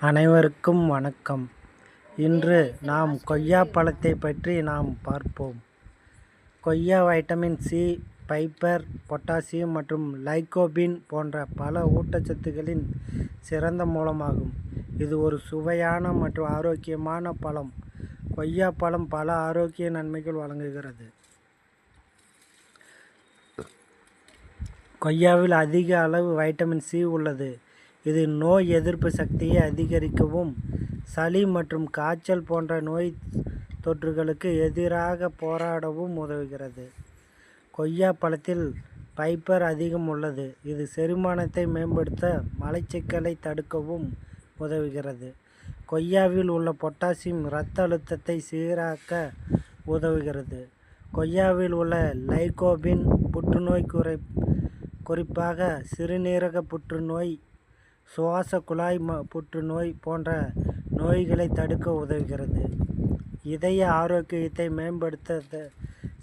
அனைவருக்கும் வணக்கம். இன்று நாம் கொய்யா பழத்தை பற்றி பார்ப்போம். கொய்யா வைட்டமின் சி, ஃபைபர், பொட்டாசியம் மற்றும் லைகோபீன் போன்ற பல ஊட்டச்சத்துக்களின் சிறந்த மூலமாகும். இது ஒரு சுவையான மற்றும் ஆரோக்கியமான பழம். கொய்யா பழம் பல ஆரோக்கிய நன்மைகள் வழங்குகிறது. கொய்யாவில் அதிக அளவு வைட்டமின் சி உள்ளது. இது நோய் எதிர்ப்பு சக்தியை அதிகரிக்கவும், சளி மற்றும் காய்ச்சல் போன்ற நோய் தொற்றுகளுக்கு எதிராக போராடவும் உதவுகிறது. கொய்யா பழத்தில் ஃபைபர் அதிகம் உள்ளது. இது செரிமானத்தை மேம்படுத்த, மலச்சிக்கலை தடுக்கவும் உதவுகிறது. கொய்யாவில் உள்ள பொட்டாசியம் இரத்த அழுத்தத்தை சீராக்க உதவுகிறது. கொய்யாவில் உள்ள லைகோபீன் புற்றுநோய், குறிப்பாக சிறுநீரக புற்றுநோய், சுவாச குழாய் புற்றுநோய் போன்ற நோய்களை தடுக்க உதவுகிறது. இதய ஆரோக்கியத்தை மேம்படுத்த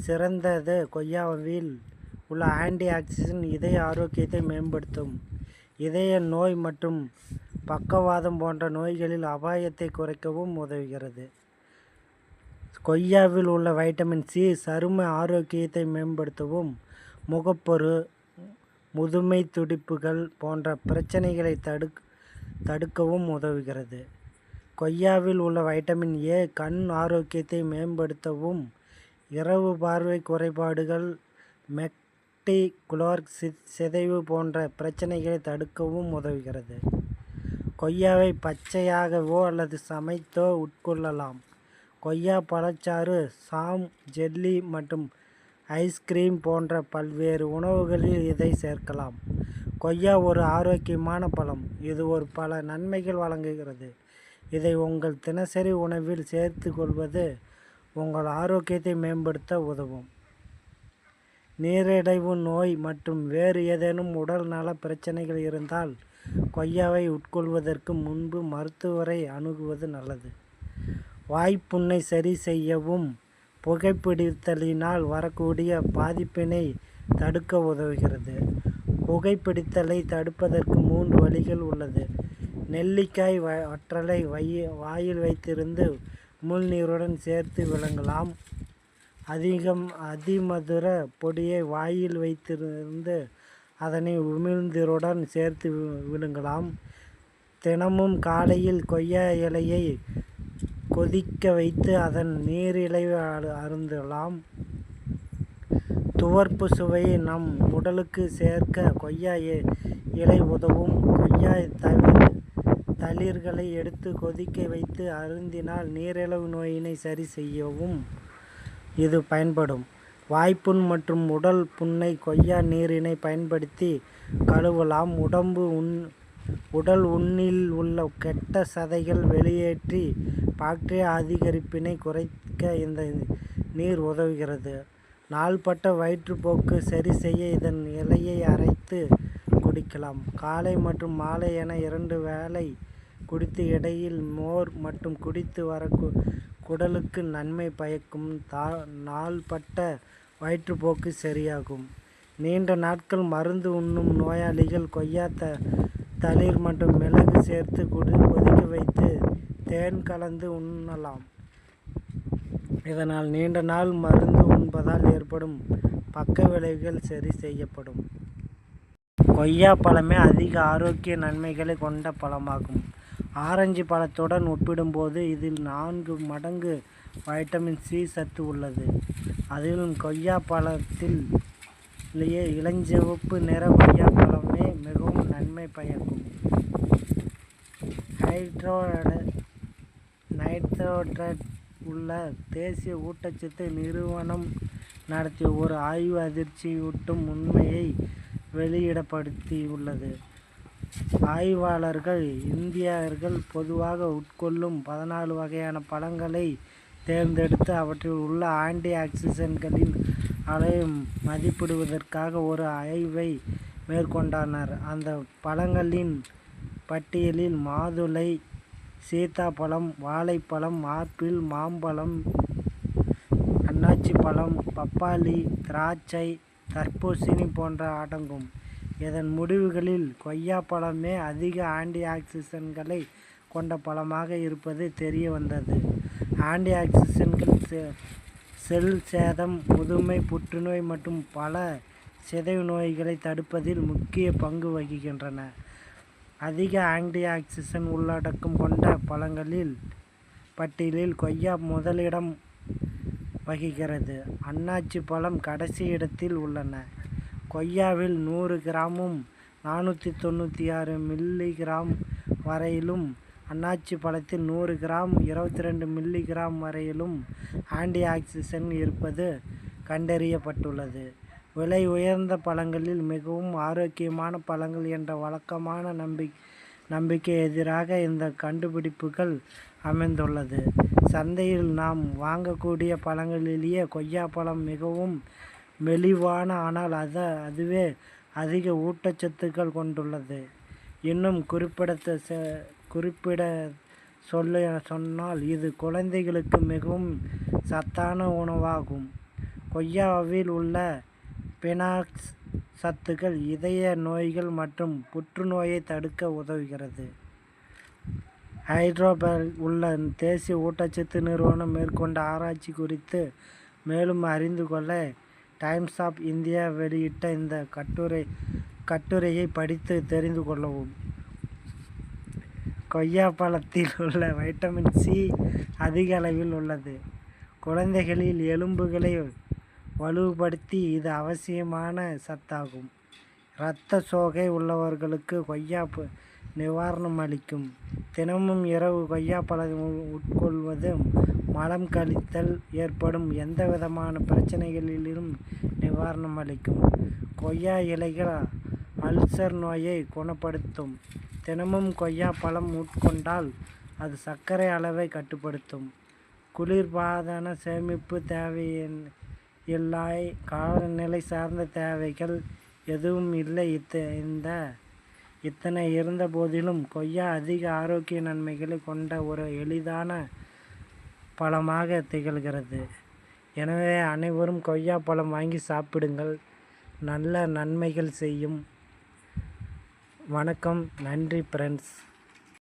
சிறந்தது. கொய்யாவில் உள்ள ஆன்டி ஆக்சிடென்ட் இதய ஆரோக்கியத்தை மேம்படுத்தும். இதய நோய் மற்றும் பக்கவாதம் போன்ற நோய்களில் அபாயத்தை குறைக்கவும் உதவுகிறது. கொய்யாவில் உள்ள வைட்டமின் சி சரும ஆரோக்கியத்தை மேம்படுத்தவும், முகப்பரு, முதுமை துடிப்புகள் போன்ற பிரச்சனைகளை தடுக்கவும் உதவுகிறது. கொய்யாவில் உள்ள வைட்டமின் ஏ கண் ஆரோக்கியத்தை மேம்படுத்தவும், இரவு பார்வை குறைபாடுகள், மெக்குலர் சிதைவு போன்ற பிரச்சனைகளை தடுக்கவும் உதவுகிறது. கொய்யாவை பச்சையாகவோ அல்லது சமைத்தோ உட்கொள்ளலாம். கொய்யா பழச்சாறு, சாம், ஜெல்லி மற்றும் ஐஸ்கிரீம் போன்ற பல்வேறு உணவுகளில் இதை சேர்க்கலாம். கொய்யா ஒரு ஆரோக்கியமான பழம். இது பல நன்மைகள் வழங்குகிறது. இதை உங்கள் தினசரி உணவில் சேர்த்து கொள்வது உங்கள் ஆரோக்கியத்தை மேம்படுத்த உதவும். நீரிழிவு நோய் மற்றும் வேறு ஏதேனும் உடல் நல பிரச்சனைகள் இருந்தால் கொய்யாவை உட்கொள்வதற்கு முன்பு மருத்துவரை அணுகுவது நல்லது. வாய்ப்புண்ணை சரி செய்யவும், புகைப்பிடித்தலினால் வரக்கூடிய பாதிப்பினை தடுக்க உதவுகிறது. புகைப்பிடித்தலை தடுப்பதற்கு 3 வழிகள் உள்ளது. நெல்லிக்காய் வற்றலை வாயில் வைத்திருந்து உமிழ்நீருடன் சேர்த்து விழுங்கலாம். அதிமதுர பொடியை வாயில் வைத்திருந்து அதனை உமிழ்நீருடன் சேர்த்து விழுங்கலாம். தினமும் காலையில் கொய்யா இலையை கொதிக்க வைத்து அதன் நீரிலை அருந்தலாம். துவர்ப்பு சுவையை நம் உடலுக்கு சேர்க்க கொய்யா இலை உதவும். கொய்யா தளிர்களை எடுத்து கொதிக்க வைத்து அருந்தினால் நீரிழிவு நோயினை சரி செய்யவும் இது பயன்படும். வாய்ப்புண் மற்றும் உடல் புண்ணை கொய்யா நீரினை பயன்படுத்தி கழுவலாம். உடல் உண்ணில் உள்ள கெட்ட சதைகள் வெளியேற்றி பாக்டீரியா அதிகரிப்பினை குறைக்க இந்த நீர் உதவுகிறது. நாள்பட்ட வயிற்றுப்போக்கு சரி செய்ய இதன் இலையை அரைத்து குடிக்கலாம். காலை மற்றும் மாலை என 2 வேளை குடித்து இடையில் மோர் மட்டும் குடித்து வர குடலுக்கு நன்மை பயக்கும். நாள்பட்ட வயிற்றுப்போக்கு சரியாகும். நீண்ட நாட்கள் மருந்து உண்ணும் நோயாளிகள் கொய்யா தளிர் மற்றும் மிளகு சேர்த்து கொதிக்க வைத்து தேன் கலந்து உண்ணலாம். இதனால் நீண்ட நாள் மருந்து உண்பதால் ஏற்படும் பக்க விளைவுகள் சரி செய்யப்படும். கொய்யா பழமே அதிக ஆரோக்கிய நன்மைகளை கொண்ட பழமாகும். ஆரஞ்சு பழத்துடன் ஒப்பிடும்போது இதில் 4 மடங்கு வைட்டமின் சி சத்து உள்ளது. அதிலும் கொய்யா பழத்தில் இளஞ்சிவப்பு நிற கொய்யா பழமே மிகவும் நன்மை பயக்கும். நைட்ரேட் உள்ள தேசிய ஊட்டச்சத்து நிறுவனம் நடத்திய ஒரு ஆய்வு அதிர்ச்சியூட்டும் உண்மையை வெளியிடப்படுத்தியுள்ளது. ஆய்வாளர்கள் இந்தியர்கள் பொதுவாக உட்கொள்ளும் 14 வகையான பழங்களை தேர்ந்தெடுத்து அவற்றில் உள்ள ஆன்டி ஆக்சிடென்ட்களின் அளவை மதிப்பிடுவதற்காக ஒரு ஆய்வை மேற்கொண்டனர். அந்த பழங்களின் பட்டியலில் மாதுளை, சீத்தாப்பழம், வாழைப்பழம், ஆப்பிள், மாம்பழம், அன்னாச்சி பழம், பப்பாளி, திராட்சை, தர்பூசணி போன்ற அடங்கும். இதன் முடிவுகளில் கொய்யா பழமே அதிக ஆன்டி ஆக்சிடென்ட்களை கொண்ட பழமாக இருப்பது தெரிய வந்தது. ஆன்டி ஆக்சிடென்ட்கள் செல் சேதம், முதுமை, புற்றுநோய் மற்றும் பல சிதைவு நோய்களை தடுப்பதில் முக்கிய பங்கு வகிக்கின்றன. அதிக ஆன்டி ஆக்சிடென்ட் உள்ளடக்கம் கொண்ட பழங்களில் பட்டியலில் கொய்யா முதலிடம் வகிக்கிறது. அன்னாச்சி பழம் கடைசி இடத்தில் உள்ளன. கொய்யாவில் 100 கிராமும் 496 மில்லிகிராம் வரையிலும், அன்னாச்சி பழத்தில் 100 கிராம் 22 மில்லிகிராம் வரையிலும் ஆன்டி ஆக்சிடென்ட் இருப்பது கண்டறியப்பட்டுள்ளது. விலை உயர்ந்த பழங்களில் மிகவும் ஆரோக்கியமான பழங்கள் என்ற வழக்கமான நம்பிக்கை எதிராக இந்த கண்டுபிடிப்புகள் அமைந்துள்ளது. சந்தையில் நாம் வாங்கக்கூடிய பழங்களிலேயே கொய்யாப்பழம் மிகவும் மெலிவான, ஆனால் அதுவே அதிக ஊட்டச்சத்துக்கள் கொண்டுள்ளது. இன்னும் குறிப்பிட சொன்னால் இது குழந்தைகளுக்கு மிகவும் சத்தான உணவாகும். கொய்யாவில் உள்ள பினாக்ஸ் சத்துக்கள் இதய நோய்கள் மற்றும் புற்றுநோயை தடுக்க உதவுகிறது. ஹைதராபாத்தில் உள்ள தேசிய ஊட்டச்சத்து நிறுவனம் மேற்கொண்ட ஆராய்ச்சி குறித்து மேலும் அறிந்து கொள்ள டைம்ஸ் ஆப் இந்தியா வெளியிட்ட இந்த கட்டுரையை படித்து தெரிந்து கொள்ளவும். கொய்யாப்பழத்தில் உள்ள வைட்டமின் சி அதிக அளவில் உள்ளது. குழந்தைகளில் எலும்புகளை வலுப்படுத்தி இது அவசியமான சத்தாகும். இரத்த சோகை உள்ளவர்களுக்கு கொய்யா நிவாரணம் அளிக்கும். தினமும் இரவு கொய்யாப்பழம் உட்கொள்வது மலம் கழித்தல் ஏற்படும் எந்தவிதமான பிரச்சனைகளிலும் நிவாரணம் அளிக்கும். கொய்யா இலைகள் அல்சர் நோயை குணப்படுத்தும். தினமும் கொய்யாப்பழம் உட்கொண்டால் அது சர்க்கரை அளவை கட்டுப்படுத்தும். குளிர்பாதன சேமிப்பு தேவையில்லை. காலநிலை சார்ந்த தேவைகள் எதுவும் இல்லை. இத்தனை இருந்த போதிலும் கொய்யா அதிக ஆரோக்கிய நன்மைகளை கொண்ட ஒரு எளிதான பழமாக திகழ்கிறது. எனவே அனைவரும் கொய்யாப்பழம் வாங்கி சாப்பிடுங்கள். நல்ல நன்மைகள் செய்யும். வணக்கம். நன்றி ஃப்ரெண்ட்ஸ்.